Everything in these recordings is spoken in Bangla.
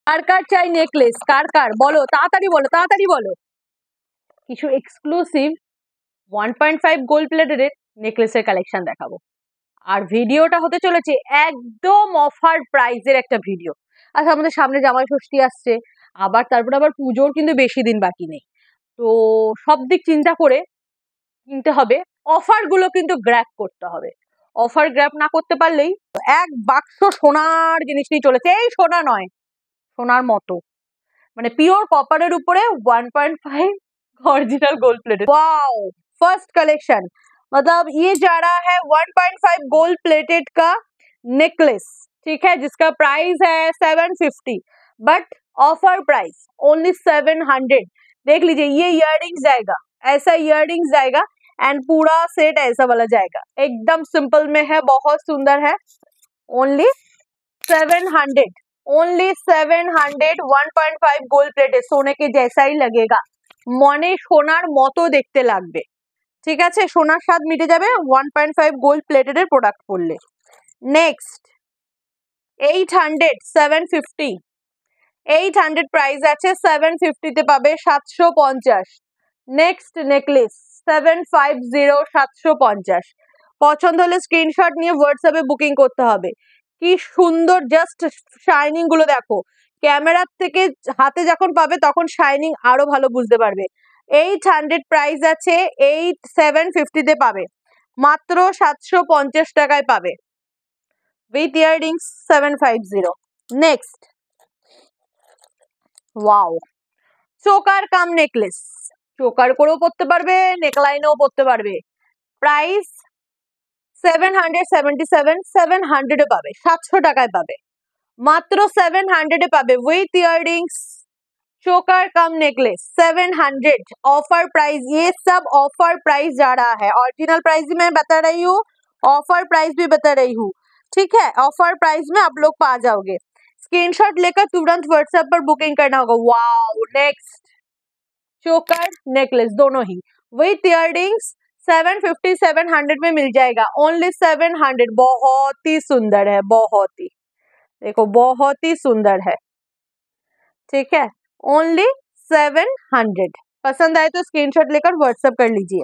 কার কার চাই নেকলেস, কার কার বলো, তাড়াতাড়ি বলো, তাড়াতাড়ি বলো। কিছু এক্সক্লুসিভ 1.5 গোল্ড প্লেটেড নেকলেসের কালেকশন দেখাবো। আর ভিডিওটা হতে চলেছে একদম অফার প্রাইসের একটা ভিডিও। আচ্ছা, আমাদের সামনে জামাই ষষ্ঠী আসছে, আবার পুজোর কিন্তু বেশি দিন বাকি নেই। তো সব দিক চিন্তা করে কিনতে হবে, অফার গুলো কিন্তু গ্র্যাব করতে হবে। অফার গ্র্যাব না করতে পারলেই এক বাক্স সোনার জিনিস নিয়ে চলেছে। এই সোনা নয়, সোনার মতো, মানে পিওর কপারের উপরে 1.5 original gold plated. Wow, first collection, मतलब ये जा रहा है 1.5 गोल्ड प्लेटेड का नेकलेस, ठीक है, जिसका प्राइस है 750, बट ऑफर प्राइस ओनली 700। देख लीजिए, ये इयररिंग्स जाएगा, ऐसा इयररिंग्स जाएगा एंड पूरा सेट ऐसा वाला जाएगा, एकदम सिंपल में है, बहुत सुंदर है। ओनली 700, ओनली 700, 1.5 गोल्ड प्लेटेड, सोने के जैसा ही लगेगा, মনে সোনার মতো দেখতে লাগবে, ঠিক আছে, সোনার স্বাদ মিটে যাবে 1.5 গোল্ড প্লেটেড এর প্রোডাক্ট পরলে। নেক্সট 800, 750, 800 প্রাইস আছে, 750 তে পাবে 750। Next necklace 750, 750। পছন্দ হলে স্ক্রিনশট নিয়ে হোয়াটসঅ্যাপে বুকিং করতে হবে। কি সুন্দর, জাস্ট শাইনিং গুলো দেখো, ক্যামেরার থেকে হাতে যখন পাবে তখন শাইনিং আরো ভালো বুঝতে পারবে। 800 প্রাইস আছে, 750 তে পাবে, মাত্র 750 টাকায় পাবে, with earrings 750। Next, wow, choker come necklace, choker করেও পরতে পারবে, নেকলাইনেও পরতে পারবে। প্রাইস 777, 700 এ পাবে, 700 টাকায় পাবে, মাত্র 700 এ পাবে, উইথ ইয়াররিংস, चोकर कम नेकलेस 700 ऑफर प्राइस। ये सब ऑफर प्राइस जा रहा है, ओरिजिनल प्राइस भी मैं बता रही हूँ, ऑफर प्राइस भी बता रही हूँ, ठीक है, ऑफर प्राइस में आप लोग पा जाओगे। स्क्रीनशॉट लेकर तुरंत व्हाट्सएप पर बुकिंग करना होगा। वाओ, नेक्स्ट चोकर नेकलेस दोनों ही विथ इयररिंग्स 750, 700 में मिल जाएगा, ओनली 700। बहुत ही सुंदर है, बहुत ही, देखो बहुत ही सुंदर है, ठीक है, ओनली 700। पसंद आए तो स्क्रीनशॉट लेकर व्हाट्सएप कर लीजिए।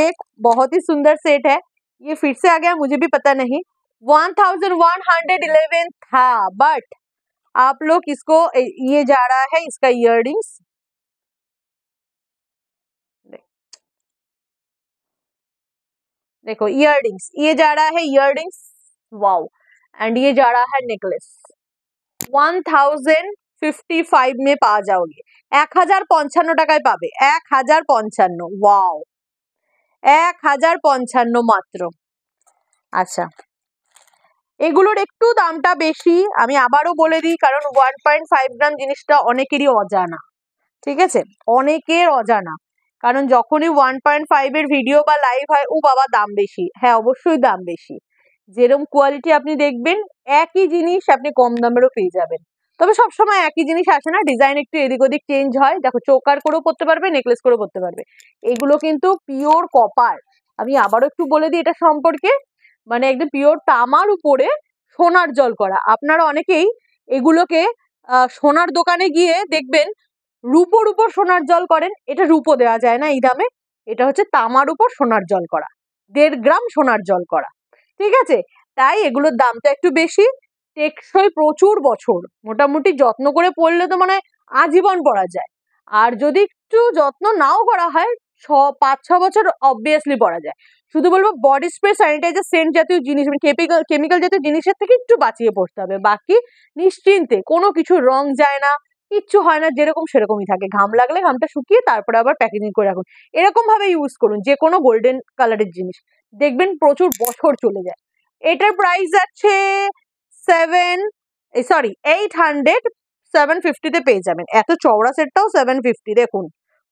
एक बहुत ही सुंदर सेट है, ये फिर से आ गया, मुझे भी पता नहीं, 1111 था, बट आप लोग इसको, ये जा रहा है इसका इयररिंग्स, देखो इयररिंग्स, ये जा रहा है इयररिंग्स, वाओ, एंड ये जा रहा है नेकलेस, 1055 में पा जाओगे, 1055 টাকায় পাবে, 1055, ওয়াও, 1055 মাত্র। আচ্ছা, এগুলোর একটু দামটা বেশি, আমি আবারও বলে দিই, কারণ 1.5 গ্রাম জিনিসটা অনেকেরই অজানা, ঠিক আছে, অনেকের অজানা, কারণ যখনই 1.5 এর ভিডিও বা লাইভ হয়, ও বাবা দাম বেশি, হ্যাঁ অবশ্যই দাম বেশি, যেরকম কোয়ালিটি আপনি দেখবেন একই জিনিস আপনি কম দামেরও পেয়ে যাবেন, তবে সবসময় একই জিনিস আসে না, ডিজাইন একটু এদিক ওদিক চেঞ্জ হয়। দেখো, চোকার করেও পরতে পারবে, নেকলেস করেও পরতে পারবে, এগুলো কিন্তু পিওর কপার। আমি আবারও একটু বলে দিই এটা সম্পর্কে, মানে একদম পিওর তামার উপরে সোনার জল করা। আপনারা অনেকেই এগুলোকে সোনার দোকানে গিয়ে দেখবেন রূপোর উপর সোনার জল করেন, এটা রূপো দেওয়া যায় না এই দামে, এটা হচ্ছে তামার উপর সোনার জল করা, 1.5 গ্রাম সোনার জল করা, ঠিক আছে, তাই এগুলোর দামটা একটু বেশি। টেকসই প্রচুর বছর, মোটামুটি যত্ন করে পরলে তো মানে আজীবন পরা যায়, আর যদি একটু যত্ন নাও করা হয় 5-6 বছর অবভিয়াসলি পরা যায়। শুধু বলবো বডি স্প্রে, স্যানিটাইজার, সেন্ট জাতীয় জিনিস, মানে কেমিক্যাল জাতীয় জিনিসের থেকে একটু বাঁচিয়ে পড়তে হবে, বাকি নিশ্চিন্তে, কোনো কিছু রং যায় না, কিচ্ছু হয় না, যেরকম সেরকমই থাকে, ঘাম লাগলে ঘামটা শুকিয়ে তারপরে আবার প্যাকেজিং করে রাখুন, এরকম ভাবে ইউজ করুন যে কোনো গোল্ডেন কালারের জিনিস, দেখবেন প্রচুর বছর চলে যায়। এটার প্রাইস আছে 800, 750 তে পেয়ে যাবেন, এত চওড়া সেটটাও 750, দেখুন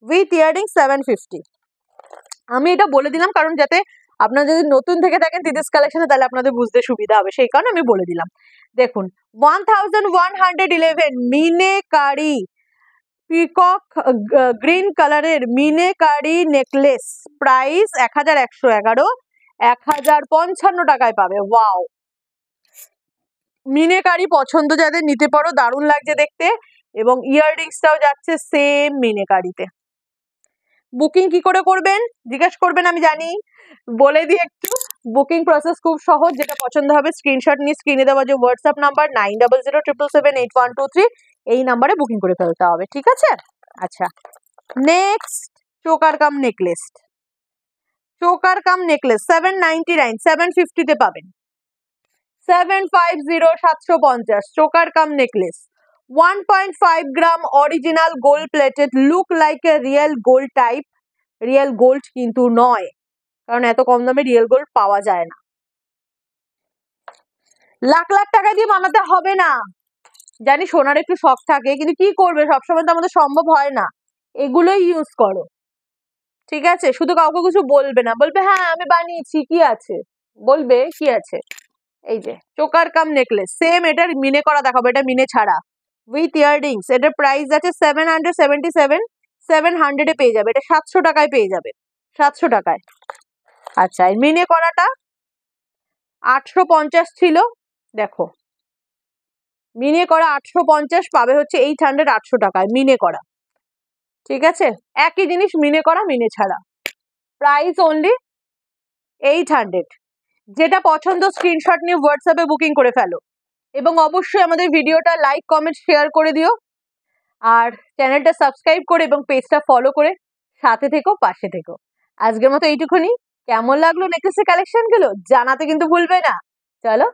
উইথ ইয়াররিং 750। আমি এটা বলে দিলাম কারণ যাতে আপনারা যদি নতুন থেকে থাকেন তিতিস কালেকশনে, তাহলে আপনাদের বুঝতে সুবিধা হবে, সেই কারণে আমি বলে দিলাম। দেখুন 1111 মিনেকারি পিকক গ্রিন কালারের মিনেকারি নেকলেস, প্রাইস 1111, 1055 টাকায় পাবে। ওয়াও, মিনেকারি পছন্দ যাদের নিতে পারো, দারুণ লাগছে দেখতে। এবং ইয়াররিংসটাও যাচ্ছে সেম মিনেকারিতে। বুকিং কি করে করবেন জিজ্ঞেস করবেন, আমি জানি, বলে দিই একটু। বুকিং প্রসেস খুব সহজ, যেটা পছন্দ হবে স্ক্রিনশট নিয়ে স্ক্রিনে দেওয়া যে হোয়াটসঅ্যাপ নাম্বার 9007777812 এই নাম্বারে বুকিং করে ফেলতে হবে, ঠিক আছে? আচ্ছা, নেক্সট চোকার কাম নেকলেস। চোকার কাম নেকলেস 799, 750 তে পাবেন। 750, 750 choker come necklace, 1.5 gram original gold plated, look like a real gold type. Real gold কিন্তু নয়, কারণ এত কম দামে রিয়েল গোল্ড পাওয়া যায় না। লাখ লাখ টাকা দিয়ে বানাতে হবে না, জানি সোনার একটু শখ থাকে, কিন্তু কি করবে, সবসময় তো আমাদের সম্ভব হয় না। এগুলোই ইউজ করো, ঠিক আছে? শুধু কাউকে কিছু বলবে না, বলবে হ্যাঁ আমি বানিয়েছি, কি আছে, বলবে কি আছে। এই যে চোকার কাম নেকলেস, সেম এটার মিনে করা দেখাবো, এটা মিনে ছাড়া উইথ ইয়াররিংস। এটার প্রাইস আছে 777, 700 এ পেয়ে যাবে, এটা 700 টাকায় পেয়ে যাবে, 700 টাকায়। আচ্ছা, এই মিনে করাটা 850 ছিল, দেখো মিনে করা 850 পাবে হচ্ছে 800, 800 টাকায় মিনে করা, ঠিক আছে? একই জিনিস মিনে করা মিনে ছাড়া, প্রাইস অনলি 800। যেটা পছন্দ স্ক্রিনশট নিয়ে হোয়াটসঅ্যাপে বুকিং করে ফেলো, এবং অবশ্যই আমাদের ভিডিওটা লাইক কমেন্ট শেয়ার করে দিও, আর চ্যানেলটা সাবস্ক্রাইব করে এবং পেজটা ফলো করে সাথে থেকো, পাশে থেকো। আজকের মতো এইটুকুনি। কেমন লাগলো নেকলেসের কালেকশন গুলো জানাতে কিন্তু ভুলবে না। চলো